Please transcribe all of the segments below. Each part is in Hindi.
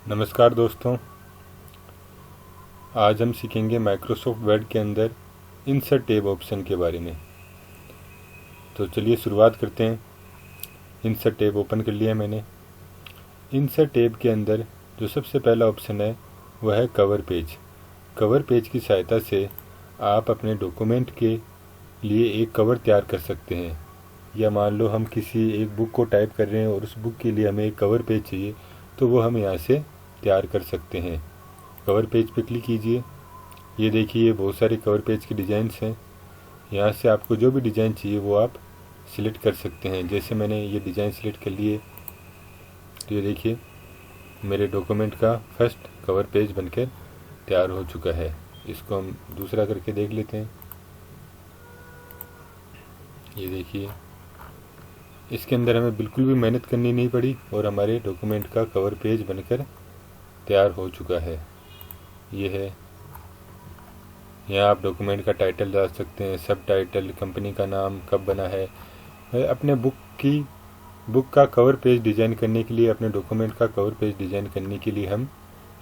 नमस्कार दोस्तों, आज हम सीखेंगे माइक्रोसॉफ्ट वर्ड के अंदर इंसर्ट टैब ऑप्शन के बारे में। तो चलिए शुरुआत करते हैं। इंसर्ट टैब ओपन कर लिया मैंने। इंसर्ट टैब के अंदर जो सबसे पहला ऑप्शन है वह है कवर पेज। कवर पेज की सहायता से आप अपने डॉक्यूमेंट के लिए एक कवर तैयार कर सकते हैं। या मान लो हम किसी एक बुक को टाइप कर रहे हैं और उस बुक के लिए हमें एक कवर पेज चाहिए, तो वो हम यहाँ से तैयार कर सकते हैं। कवर पेज पे क्लिक कीजिए। ये देखिए बहुत सारे कवर पेज के डिज़ाइंस हैं। यहाँ से आपको जो भी डिज़ाइन चाहिए वो आप सिलेक्ट कर सकते हैं। जैसे मैंने ये डिज़ाइन सिलेक्ट कर लिए, तो ये देखिए मेरे डॉक्यूमेंट का फर्स्ट कवर पेज बनकर तैयार हो चुका है। इसको हम दूसरा करके देख लेते हैं। ये देखिए इसके अंदर हमें बिल्कुल भी मेहनत करनी नहीं पड़ी और हमारे डॉक्यूमेंट का कवर पेज बनकर तैयार हो चुका है। ये है, यहाँ आप डॉक्यूमेंट का टाइटल डाल सकते हैं, सब टाइटल, कंपनी का नाम, कब बना है। अपने बुक का कवर पेज डिज़ाइन करने के लिए, अपने डॉक्यूमेंट का कवर पेज डिज़ाइन करने के लिए हम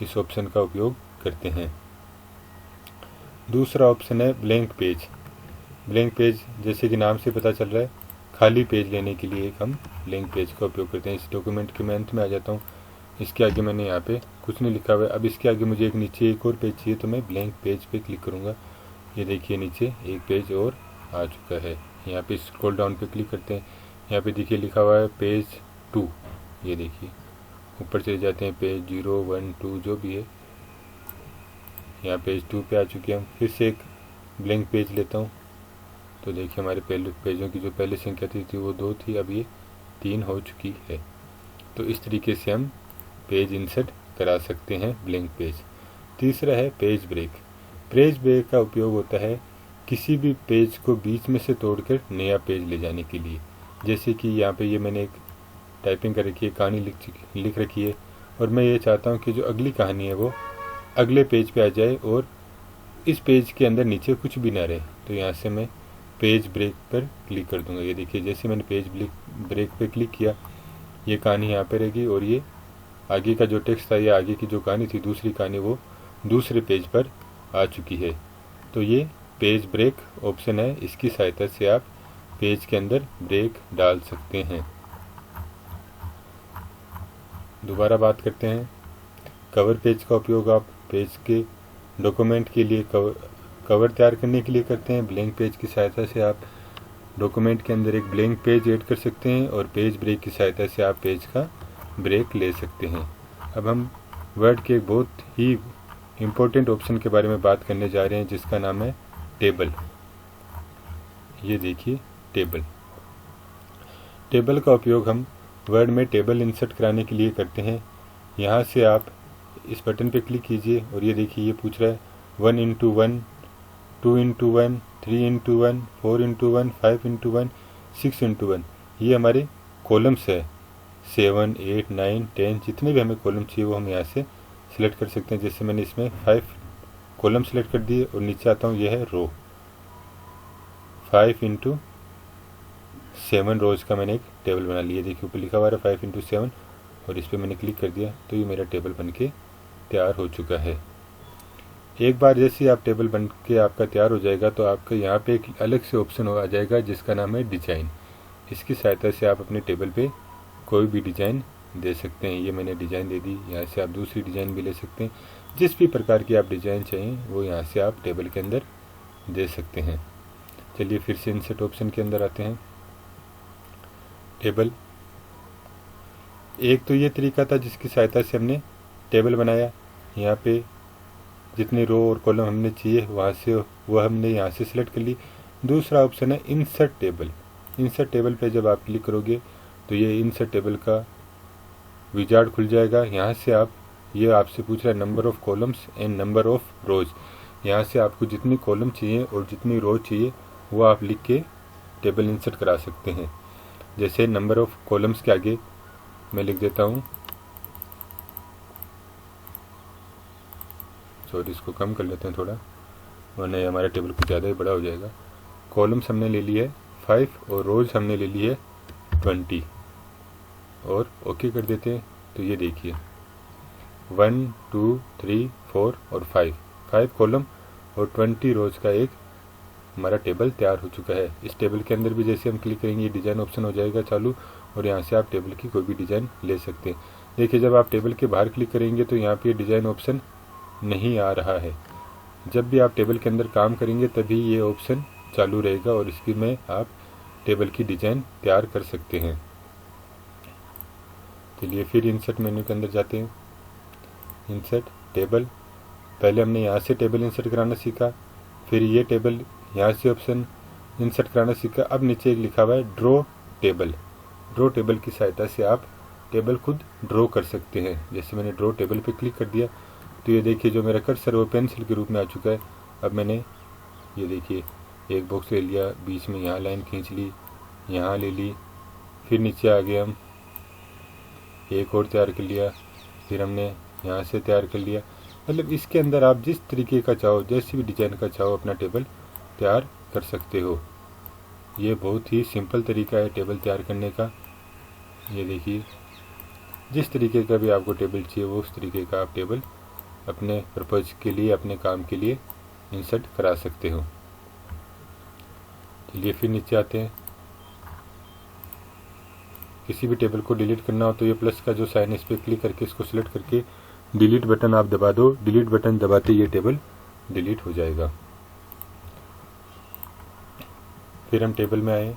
इस ऑप्शन का उपयोग करते हैं। दूसरा ऑप्शन है ब्लैंक पेज। ब्लैंक पेज जैसे कि नाम से पता चल रहा है, खाली पेज लेने के लिए एक हम ब्लैंक पेज का उपयोग करते हैं। इस डॉक्यूमेंट के मैं अंत में आ जाता हूँ। इसके आगे मैंने यहाँ पे कुछ नहीं लिखा हुआ है। अब इसके आगे मुझे नीचे एक और पेज चाहिए, तो मैं ब्लैंक पेज पे क्लिक करूँगा। ये देखिए नीचे एक पेज और आ चुका है। यहाँ पे स्क्रॉल डाउन पे क्लिक करते हैं। यहाँ पे देखिए लिखा हुआ है पेज 2। ये देखिए ऊपर चले जाते हैं, पेज 0, 1, 2 जो भी है। यहाँ पेज 2 पे आ चुके हैं हम। फिर से एक ब्लैंक पेज लेता हूँ, तो देखिए हमारे पहले पेजों की जो पहले संख्या थी वो 2 थी, अब ये 3 हो चुकी है। तो इस तरीके से हम पेज इंसर्ट करा सकते हैं ब्लैंक पेज। तीसरा है पेज ब्रेक। पेज ब्रेक का उपयोग होता है किसी भी पेज को बीच में से तोड़कर नया पेज ले जाने के लिए। जैसे कि यहाँ पे ये मैंने एक टाइपिंग कर रखी है, कहानी लिख रखी है, और मैं ये चाहता हूँ कि जो अगली कहानी है वो अगले पेज पे आ जाए और इस पेज के अंदर नीचे कुछ भी ना रहे। तो यहाँ से मैं पेज ब्रेक पर क्लिक कर दूंगा। ये देखिए जैसे मैंने पेज ब्रेक पर क्लिक किया, ये कहानी यहाँ पर रहेगी और ये आगे का जो टेक्स्ट था या आगे की जो कहानी थी, दूसरी कहानी, वो दूसरे पेज पर आ चुकी है। तो ये पेज ब्रेक ऑप्शन है, इसकी सहायता से आप पेज के अंदर ब्रेक डाल सकते हैं। दोबारा बात करते हैं। कवर पेज का उपयोग आप पेज के डॉक्यूमेंट के लिए कवर तैयार करने के लिए करते हैं। ब्लैंक पेज की सहायता से आप डॉक्यूमेंट के अंदर एक ब्लैंक पेज ऐड कर सकते हैं और पेज ब्रेक की सहायता से आप पेज का ब्रेक ले सकते हैं। अब हम वर्ड के एक बहुत ही इम्पोर्टेंट ऑप्शन के बारे में बात करने जा रहे हैं, जिसका नाम है टेबल। ये देखिए टेबल का उपयोग हम वर्ड में टेबल इंसर्ट कराने के लिए करते हैं। यहाँ से आप इस बटन पे क्लिक कीजिए और ये देखिए ये पूछ रहा है 1x1, 2x1, 3x1, 4x1, 5x1, 6x1। ये हमारे कॉलम्स है। 7, 8, 9, 10 जितने भी हमें कॉलम चाहिए वो हम यहाँ से सिलेक्ट कर सकते हैं। जैसे मैंने इसमें 5 कॉलम सिलेक्ट कर दिए और नीचे आता हूँ, यह है रो। 5x7 रोज का मैंने एक टेबल बना लिया। देखिए ऊपर लिखा हुआ है 5x7 और इस पर मैंने क्लिक कर दिया, तो ये मेरा टेबल बन के तैयार हो चुका है। एक बार जैसे आप टेबल बन के आपका तैयार हो जाएगा, तो आपका यहाँ पे एक अलग से ऑप्शन आ जाएगा जिसका नाम है डिज़ाइन। इसकी सहायता से आप अपने टेबल पे कोई भी डिज़ाइन दे सकते हैं। ये मैंने डिज़ाइन दे दी। यहाँ से आप दूसरी डिज़ाइन भी ले सकते हैं। जिस भी प्रकार की आप डिज़ाइन चाहिए वो यहाँ से आप टेबल के अंदर दे सकते हैं। चलिए फिर से इंसर्ट ऑप्शन के अंदर आते हैं। टेबल, एक तो ये तरीका था जिसकी सहायता से हमने टेबल बनाया। यहाँ पे जितने रो और कॉलम हमने चाहिए वहाँ से वो हमने यहाँ से सिलेक्ट कर ली। दूसरा ऑप्शन है इंसर्ट टेबल। इंसर्ट टेबल पे जब आप क्लिक करोगे तो ये इंसर्ट टेबल का विजार्ड खुल जाएगा। यहाँ से आप, ये आपसे पूछ रहा है number of columns and number of rows. यहाँ से आपको जितनी कॉलम चाहिए और जितनी रो चाहिए वो आप लिख के टेबल इंसर्ट करा सकते हैं। जैसे नंबर ऑफ़ कॉलम्स के आगे मैं लिख देता हूँ, सॉरी इसको कम कर लेते हैं थोड़ा, वरना हमारा टेबल कुछ ज़्यादा ही बड़ा हो जाएगा। कॉलम्स हमने ले ली है 5 और रोज हमने ले ली है 20 और ओके कर देते हैं। तो ये देखिए 1 2 3 4 और 5 कॉलम और 20 रोज का एक हमारा टेबल तैयार हो चुका है। इस टेबल के अंदर भी जैसे हम क्लिक करेंगे डिज़ाइन ऑप्शन हो जाएगा चालू, और यहाँ से आप टेबल की कोई भी डिज़ाइन ले सकते हैं। देखिए जब आप टेबल के बाहर क्लिक करेंगे तो यहाँ पे डिज़ाइन ऑप्शन नहीं आ रहा है। जब भी आप टेबल के अंदर काम करेंगे तभी ये ऑप्शन चालू रहेगा और इसकी में आप टेबल की डिज़ाइन तैयार कर सकते हैं। चलिए फिर इंसर्ट मेन्यू के अंदर जाते हैं। इंसर्ट टेबल, पहले हमने यहाँ से टेबल इंसर्ट कराना सीखा, फिर ये टेबल यहाँ से ऑप्शन इंसर्ट कराना सीखा। अब नीचे एक लिखा हुआ है ड्रॉ टेबल। ड्रॉ टेबल की सहायता से आप टेबल खुद ड्रॉ कर सकते हैं। जैसे मैंने ड्रॉ टेबल पे क्लिक कर दिया तो ये देखिए जो मेरा कर्सर वो पेंसिल के रूप में आ चुका है। अब मैंने ये देखिए एक बॉक्स ले लिया, बीच में यहाँ लाइन खींच ली, यहाँ ले ली, फिर नीचे आ गए हम एक और तैयार कर लिया, फिर हमने यहाँ से तैयार कर लिया। मतलब इसके अंदर आप जिस तरीके का चाहो, जैसी भी डिज़ाइन का चाहो अपना टेबल तैयार कर सकते हो। ये बहुत ही सिंपल तरीका है टेबल तैयार करने का। ये देखिए जिस तरीके का भी आपको टेबल चाहिए वो उस तरीके का आप टेबल अपने पर्पज़ के लिए, अपने काम के लिए इंसर्ट करा सकते हो। चलिए फिर नीचे आते हैं। किसी भी टेबल को डिलीट करना हो तो ये प्लस का जो साइन है इस पर क्लिक करके इसको सिलेक्ट करके डिलीट बटन आप दबा दो। डिलीट बटन दबाते ये टेबल डिलीट हो जाएगा। फिर हम टेबल में आए,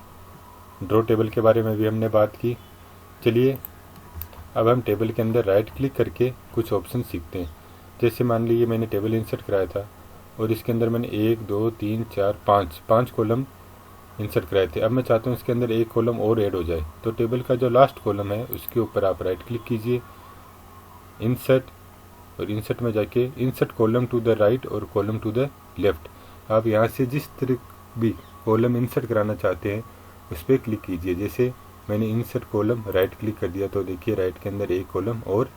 ड्रॉ टेबल के बारे में भी हमने बात की। चलिए अब हम टेबल के अंदर राइट क्लिक करके कुछ ऑप्शन सीखते हैं। जैसे मान लीजिए मैंने टेबल इंसर्ट कराया था और इसके अंदर मैंने 1 2 3 4 5 कॉलम इंसर्ट कराए थे। अब मैं चाहता हूँ इसके अंदर एक कॉलम और ऐड हो जाए, तो टेबल का जो लास्ट कॉलम है उसके ऊपर आप राइट क्लिक कीजिए, इंसर्ट, और इंसर्ट में जाके insert column to the right और कॉलम टू द लेफ्ट। आप यहाँ से जिस तरह भी कॉलम इंसर्ट कराना चाहते हैं उस पर क्लिक कीजिए। जैसे मैंने इंसर्ट कॉलम राइट क्लिक कर दिया तो देखिए राइट के अंदर एक कॉलम और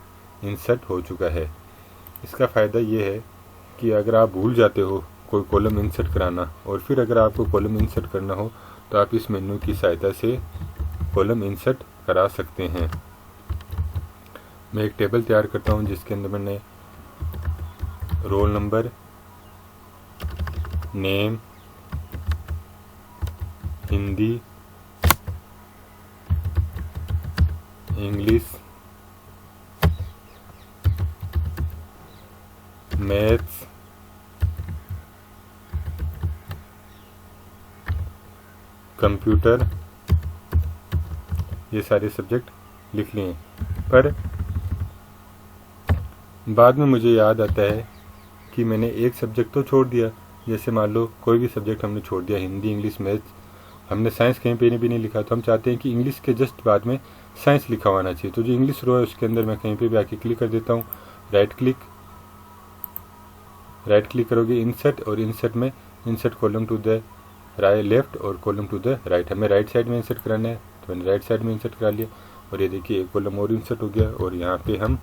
इंसर्ट हो चुका है। इसका फ़ायदा ये है कि अगर आप भूल जाते हो कोई कॉलम इंसर्ट कराना और फिर अगर आपको कॉलम इंसर्ट करना हो तो आप इस मेन्यू की सहायता से कॉलम इंसर्ट करा सकते हैं। मैं एक टेबल तैयार करता हूं जिसके अंदर मैंने roll number, name, Hindi, English, maths, computer, ये सारे सब्जेक्ट लिख लिए। पर बाद में मुझे याद आता है कि मैंने एक सब्जेक्ट तो छोड़ दिया। जैसे मान लो कोई भी सब्जेक्ट हमने छोड़ दिया, हिंदी, इंग्लिश, मैथ्स, हमने साइंस कहीं पे भी नहीं लिखा, तो हम चाहते हैं कि इंग्लिश के जस्ट बाद में साइंस लिखा होना चाहिए। तो जो इंग्लिश रो है उसके अंदर मैं कहीं पे भी आके क्लिक कर देता हूँ, राइट क्लिक करोगे इंसर्ट, और इंसर्ट में insert column to the right left और कॉलम टू द राइट। हमें राइट साइड में इंसर्ट कराना है तो मैंने राइट साइड में इंसर्ट करा लिया, और ये देखिए एक कॉलम और इंसर्ट हो गया, और यहाँ पे हम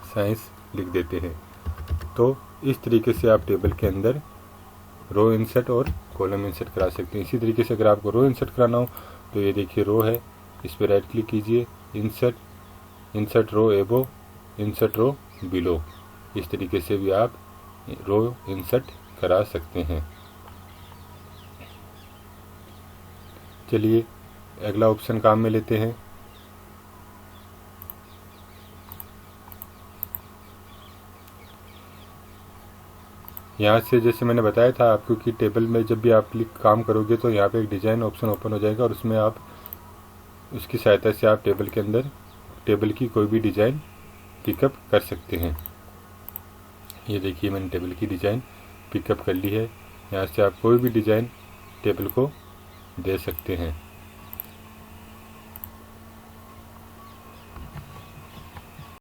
साइंस लिख देते हैं। तो इस तरीके से आप टेबल के अंदर रो इंसर्ट और कॉलम इंसर्ट करा सकते हैं। इसी तरीके से अगर आपको रो इंसर्ट कराना हो तो ये देखिए रो है, इस पर राइट क्लिक कीजिए, इंसर्ट रो एबो, इंसर्ट रो बिलो। इस तरीके से भी आप रो इंसर्ट करा सकते हैं। चलिए अगला ऑप्शन काम में लेते हैं। यहाँ से जैसे मैंने बताया था आपको कि टेबल में जब भी आप क्लिक काम करोगे तो यहाँ पे एक डिज़ाइन ऑप्शन ओपन हो जाएगा और उसमें आप उसकी सहायता से आप टेबल के अंदर टेबल की कोई भी डिज़ाइन पिकअप कर सकते हैं। ये देखिए मैंने टेबल की डिज़ाइन पिकअप कर ली है। यहाँ से आप कोई भी डिज़ाइन टेबल को दे सकते हैं।